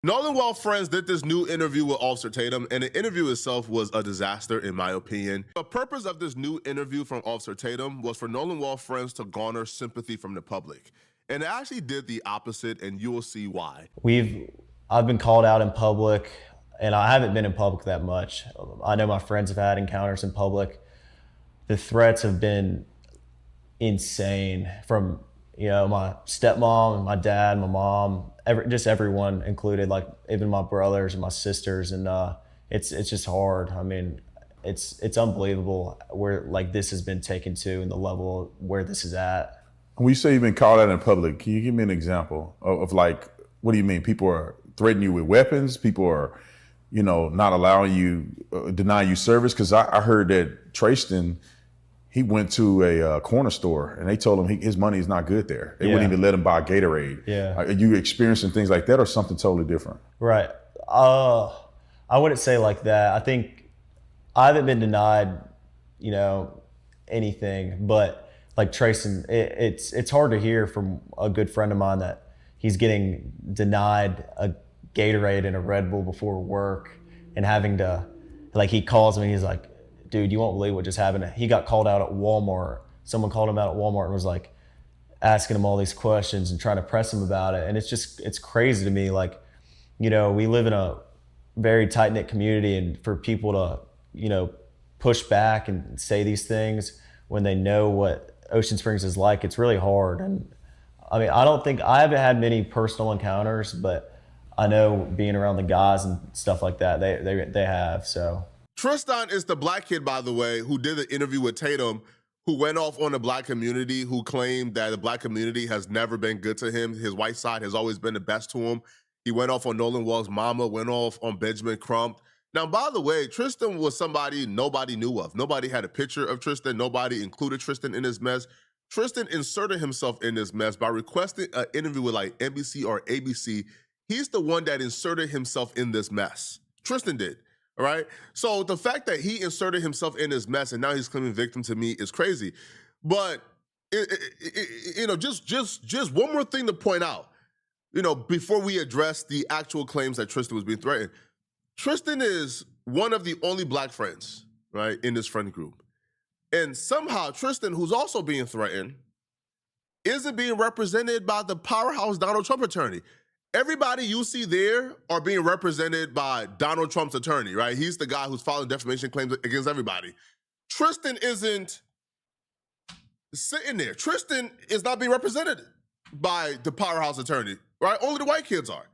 Nolan Wells' friends did this new interview with Officer Tatum, and the interview itself was a disaster, in my opinion. The purpose of this new interview from Officer Tatum was for Nolan Wells' friends to garner sympathy from the public. And it actually did the opposite, and you will see why. I've been called out in public, and I haven't been in public that much. I know my friends have had encounters in public. The threats have been insane from my stepmom and my dad, my mom, just everyone included, like even my brothers and my sisters, and it's just hard. I mean, it's unbelievable where like this has been taken to and the level where this is at. When you say you've been called out in public, can you give me an example of like, what do you mean? People are threatening you with weapons? People are, not allowing you, denying you service? Because I heard that Tristan, he went to a corner store and they told him his money is not good there. They wouldn't even let him buy Gatorade. Yeah. Are you experiencing things like that or something totally different? Right. I wouldn't say like that. I think I haven't been denied, anything, but like Tristan, it's hard to hear from a good friend of mine that he's getting denied a Gatorade and a Red Bull before work and having to, like, he calls me and he's like, dude, you won't believe what just happened. He got called out at Walmart. Someone called him out at Walmart and was like asking him all these questions and trying to press him about it. And it's crazy to me. Like, we live in a very tight-knit community, and for people to, push back and say these things when they know what Ocean Springs is like, it's really hard. And I mean, I haven't had many personal encounters, but I know being around the guys and stuff like that, they have, so. Tristan is the black kid, by the way, who did the interview with Tatum, who went off on the black community, who claimed that the black community has never been good to him. His white side has always been the best to him. He went off on Nolan Wells' mama, went off on Benjamin Crump. Now, by the way, Tristan was somebody nobody knew of. Nobody had a picture of Tristan. Nobody included Tristan in this mess. Tristan inserted himself in this mess by requesting an interview with like NBC or ABC. He's the one that inserted himself in this mess. Tristan did. All right. So the fact that he inserted himself in this mess and now he's claiming victim to me is crazy. But just one more thing to point out. Before we address the actual claims that Tristan was being threatened, Tristan is one of the only black friends, right, in this friend group. And somehow Tristan, who's also being threatened, isn't being represented by the powerhouse Donald Trump attorney. Everybody you see there are being represented by Donald Trump's attorney, right? He's the guy who's filing defamation claims against everybody. Tristan isn't sitting there. Tristan is not being represented by the powerhouse attorney, right? Only the white kids are.